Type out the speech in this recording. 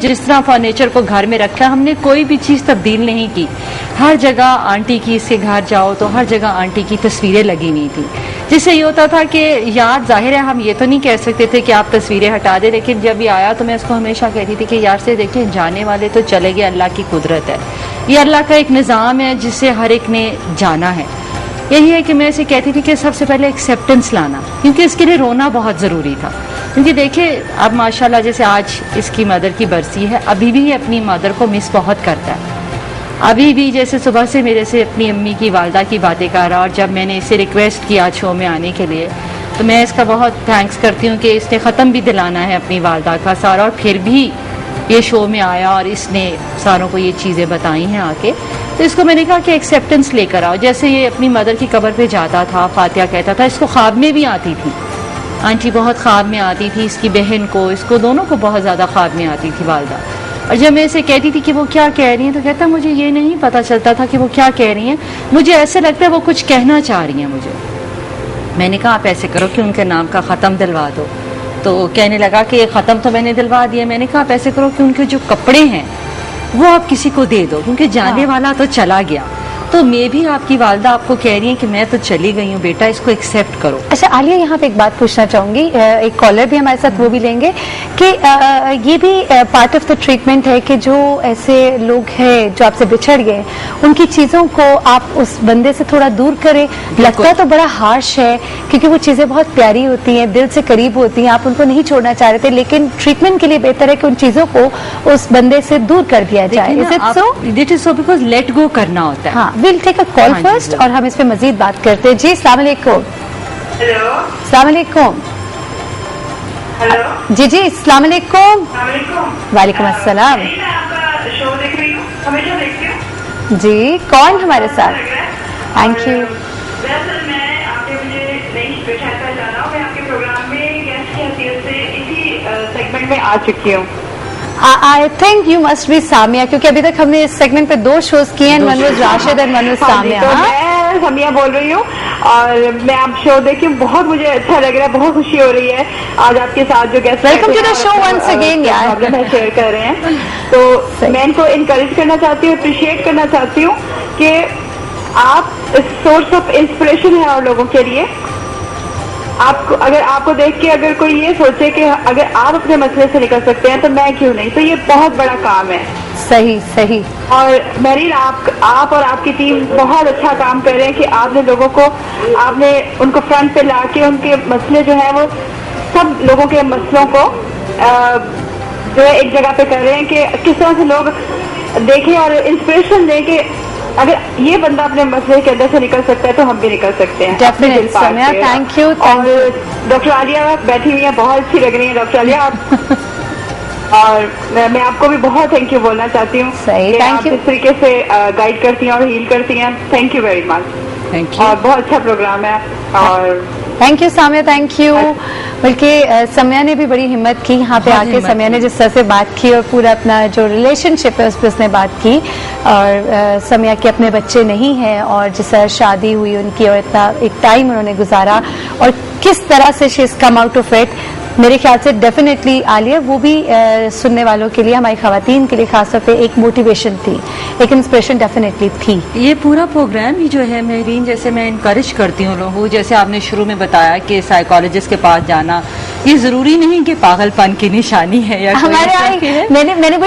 जिस तरह फर्नीचर को घर में रखा, हमने कोई भी चीज़ तब्दील नहीं की। हर जगह आंटी की, इसके घर जाओ तो हर जगह आंटी की तस्वीरें लगी हुई थी, जिससे ये होता था कि यार जाहिर है हम ये तो नहीं कह सकते थे कि आप तस्वीरें हटा दें, लेकिन जब ये आया तो मैं उसको हमेशा कहती थी कि यार से देखिए जाने वाले तो चले गए, अल्लाह की कुदरत है, ये अल्लाह का एक निज़ाम है जिससे हर एक ने जाना है। यही है कि मैं इसे कहती थी कि सबसे पहले एक्सेप्टेंस लाना, क्योंकि इसके लिए रोना बहुत ज़रूरी था। क्योंकि देखिए अब माशाल्लाह जैसे आज इसकी मदर की बरसी है, अभी भी अपनी मदर को मिस बहुत करता है। अभी भी जैसे सुबह से मेरे से अपनी अम्मी की वालदा की बातें कर रहा, और जब मैंने इसे रिक्वेस्ट किया शो में आने के लिए तो मैं इसका बहुत थैंक्स करती हूँ कि इसने ख़त्म भी दिलाना है अपनी वालदा का सारा, और फिर भी ये शो में आया और इसने सारों को ये चीज़ें बताई हैं आके। तो इसको मैंने कहा कि एक्सेप्टेंस लेकर आओ। जैसे ये अपनी मदर की कब्र पे जाता था, फातिहा कहता था, इसको ख्वाब में भी आती थी, आंटी बहुत ख्वाब में आती थी, इसकी बहन को, इसको दोनों को बहुत ज़्यादा ख्वाब में आती थी वालदा। और जब मैं इसे कहती थी कि वो क्या कह रही हैं तो कहता मुझे ये नहीं पता चलता था कि वो क्या कह रही हैं, मुझे ऐसे लगता है वो कुछ कहना चाह रही हैं मुझे। मैंने कहा आप ऐसे करो कि उनके नाम का ख़त्म दिलवा दो। तो कहने लगा कि ये ख़त्म तो मैंने दिलवा दिया। मैंने कहा आप ऐसे करो कि उनके जो कपड़े हैं वो आप किसी को दे दो, क्योंकि जाने वाला तो चला गया। तो मैं भी आपकी वालदा आपको कह रही है कि मैं तो चली गई हूँ बेटा, इसको एक्सेप्ट करो। अच्छा आलिया, यहाँ पे एक बात पूछना चाहूंगी, एक कॉलर भी हमारे साथ वो भी लेंगे कि ये भी पार्ट ऑफ द ट्रीटमेंट है कि जो ऐसे लोग हैं जो आपसे बिछड़ गए, उनकी चीज़ों को आप उस बंदे से थोड़ा दूर करें। लगता तो बड़ा हार्श है क्योंकि वो चीज़ें बहुत प्यारी होती हैं, दिल से करीब होती हैं, आप उनको नहीं छोड़ना चाह रहे थे, लेकिन ट्रीटमेंट के लिए बेहतर है कि उन चीज़ों को उस बंदे से दूर कर दिया जाए। Is it so? It is so, because let go करना होता है। हाँ, will take a call first और हम इस पे मजीद बात करते हैं। जी अस्सलाम वालेकुम। हेलो। अस्सलाम वालेकुम। हेलो। जी अस्सलाम वालेकुम। वालेकुम अस्सलाम। मैं आपका शो देख रही हूँ, हमेशा देखती हूँ। जी कौन हमारे साथ? Thank you. दरअसल मैं आपके मुझे नहीं सहायता चाह रहा हूँ, मैं आपके प्रोग्राम में गेस्ट की हैसियत से इसी सेगमेंट में आ चुकी हूँ। I think you must be Samia, क्योंकि अभी तक हमने इस सेगमेंट पे 2 शोज किए हैं, one was Rashid and one was Samia. तो मैं सामिया बोल रही हूँ और मैं आप शो देखी हूँ, बहुत मुझे अच्छा लग रहा है, बहुत खुशी हो रही है आज आपके साथ जो guest. Welcome to the show once again यार। प्रॉब्लम शेयर कर रहे हैं, तो मैं इनको इनकरेज करना चाहती हूँ, अप्रिशिएट करना चाहती हूँ कि आप सोर्स ऑफ इंस्पिरेशन है और लोगों के लिए। आपको अगर आपको देख के अगर कोई ये सोचे कि अगर आप अपने मसले से निकल सकते हैं तो मैं क्यों नहीं, तो ये बहुत बड़ा काम है। सही सही। और मेरीन आप और आपकी टीम बहुत अच्छा काम कर रहे हैं कि आपने लोगों को, आपने उनको फ्रंट पे लाके उनके मसले जो है वो सब लोगों के मसलों को जो है एक जगह पे कर रहे हैं कि किस तरह से लोग देखें और इंस्पिरेशन दें कि अगर ये बंदा अपने मसले के अंदर से निकल सकता है तो हम भी निकल सकते हैं। Definitely Sonia, thank you. और डॉक्टर आलिया बैठी हुई है, बहुत अच्छी लग रही है डॉक्टर आलिया आप। और मैं आपको भी बहुत थैंक यू बोलना चाहती हूँ। सही, थैंक यू। इस तरीके से गाइड करती हैं और हील करती हैं, thank you very much. Thank you. और बहुत अच्छा प्रोग्राम है। और thank you Samia, thank you. बल्कि समिया ने भी बड़ी हिम्मत की यहाँ पे आके। समिया ने जिस तरह से बात की और पूरा अपना जो रिलेशनशिप है उस पर उसने बात की, और समिया के अपने बच्चे नहीं हैं और जिस तरह शादी हुई उनकी और इतना एक टाइम उन्होंने गुजारा और किस तरह से she is come out of it, मेरे ख्याल से डेफिनेटली आलिया वो भी सुनने वालों के लिए, हमारी खवातीन के लिए खासतौर पे एक मोटिवेशन थी, एक इंस्पिरेशन डेफिनेटली थी। ये पूरा प्रोग्राम ही जो है मेहरीन, जैसे मैं इनकरेज करती हूँ लोगों, जैसे आपने शुरू में बताया कि साइकोलॉजिस्ट के पास जाना ये जरूरी नहीं कि पागलपन की निशानी है या हमारे मैंने